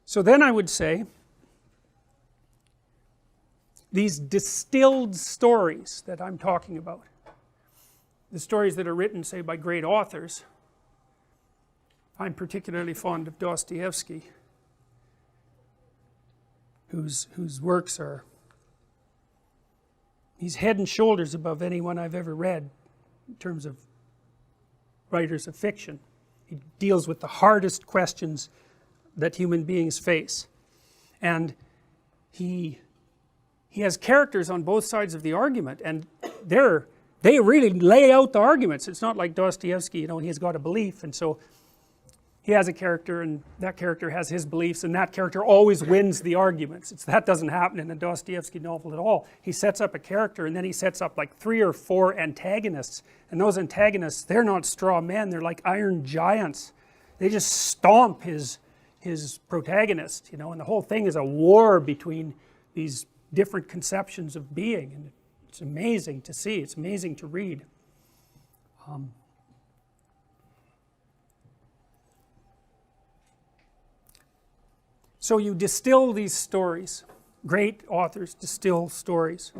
So then I would say these distilled stories that I'm talking about, the stories that are written, say, by great authors. I'm particularly fond of Dostoevsky, whose works are, he's head and shoulders above anyone I've ever read in terms of writers of fiction. He deals with the hardest questions that human beings face, and he has characters on both sides of the argument, and they really lay out the arguments. It's not like Dostoevsky, you know, he's got a belief, and so he has a character, and that character has his beliefs, and that character always wins the arguments. That doesn't happen in a Dostoevsky novel at all. He sets up a character, and then he sets up like 3 or 4 antagonists, and those antagonists, they're not straw men, they're like iron giants. They just stomp his protagonist, you know, and the whole thing is a war between these different conceptions of being, and it's amazing to see, it's amazing to read. So you distill these stories. Great authors distill stories.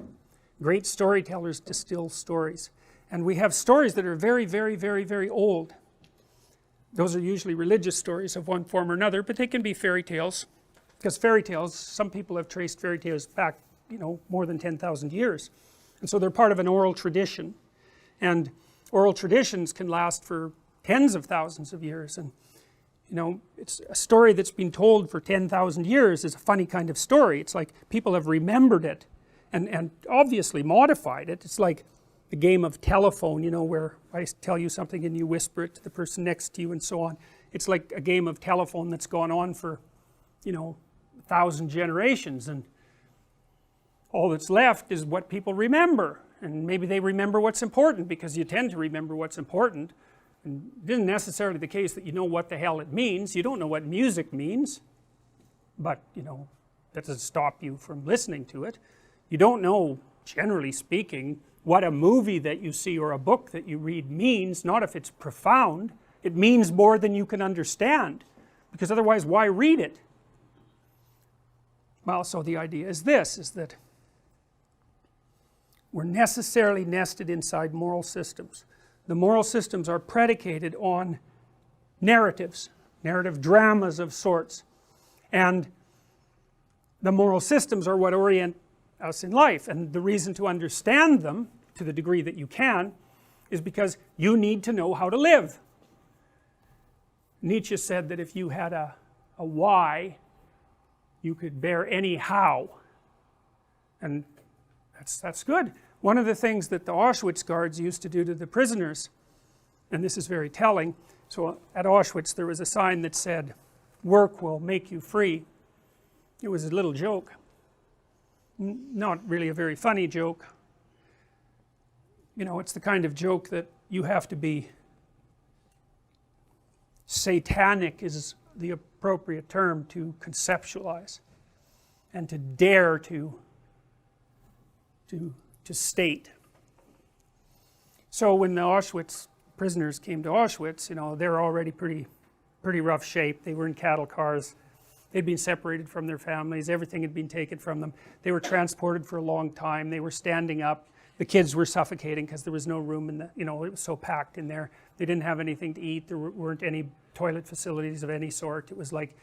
Great storytellers distill stories. And we have stories that are very, very, very, very old. Those are usually religious stories of one form or another, but they can be fairy tales. Because fairy tales, some people have traced fairy tales back, you know, more than 10,000 years. And so they're part of an oral tradition. And oral traditions can last for tens of thousands of years. And you know, it's a story that's been told for 10,000 years is a funny kind of story. It's like people have remembered it and obviously modified it. It's like the game of telephone, you know, where I tell you something and you whisper it to the person next to you and so on. It's like a game of telephone that's gone on for, you know, 1,000 generations, and all that's left is what people remember, and maybe they remember what's important, because you tend to remember what's important. And it isn't necessarily the case that you know what the hell it means. You don't know what music means, but you know, that doesn't stop you from listening to it. You don't know, generally speaking, what a movie that you see or a book that you read means, not if it's profound. It means more than you can understand, because otherwise why read it? Well, so the idea is this, is that we're necessarily nested inside moral systems. The moral systems are predicated on narratives, narrative dramas of sorts, and the moral systems are what orient us in life, and the reason to understand them, to the degree that you can, is because you need to know how to live. Nietzsche said that if you had a why, you could bear any how, and that's good. One of the things that the Auschwitz guards used to do to the prisoners, and this is very telling, so at Auschwitz there was a sign that said, "Work will make you free." It was a little joke, not really a very funny joke. You know, it's the kind of joke that you have to be satanic, is the appropriate term to conceptualize, and to dare to state. So when the Auschwitz prisoners came to Auschwitz, you know, they were already pretty rough shape. They were in cattle cars. They'd been separated from their families. Everything had been taken from them. They were transported for a long time. They were standing up. The kids were suffocating because there was no room in the, you know, it was so packed in there. They didn't have anything to eat. There weren't any toilet facilities of any sort. It was like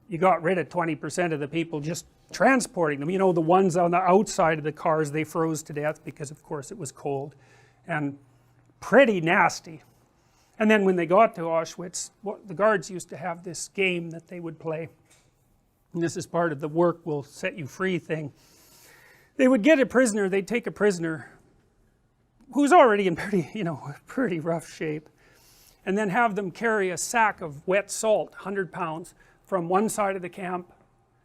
you got rid of 20% of the people just transporting them. You know, the ones on the outside of the cars, they froze to death because of course it was cold, and pretty nasty. And then when they got to Auschwitz, the guards used to have this game that they would play, and this is part of the work will set you free thing. They would get a prisoner, they'd take a prisoner who's already in pretty rough shape, and then have them carry a sack of wet salt, 100 pounds, from one side of the camp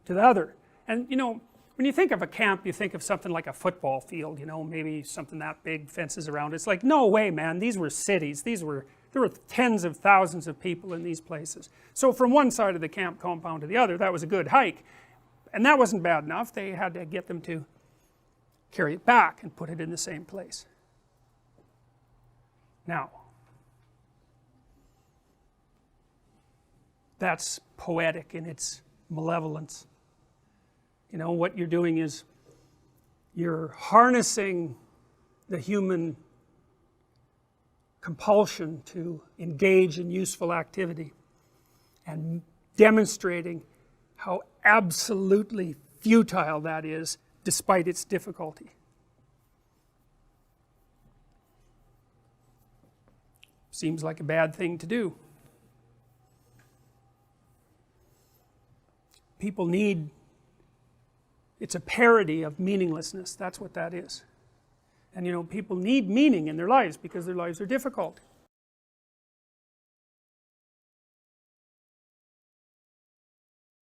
to the other. And you know, when you think of a camp, you think of something like a football field, you know, maybe something that big, fences around. It's like, no way, man, these were cities. There were tens of thousands of people in these places. So from one side of the camp compound to the other, that was a good hike. And that wasn't bad enough. They had to get them to carry it back and put it in the same place. Now, that's poetic in its malevolence. You know, what you're doing is you're harnessing the human compulsion to engage in useful activity and demonstrating how absolutely futile that is despite its difficulty. Seems like a bad thing to do. People need, it's a parody of meaninglessness, that's what that is. And you know, people need meaning in their lives because their lives are difficult.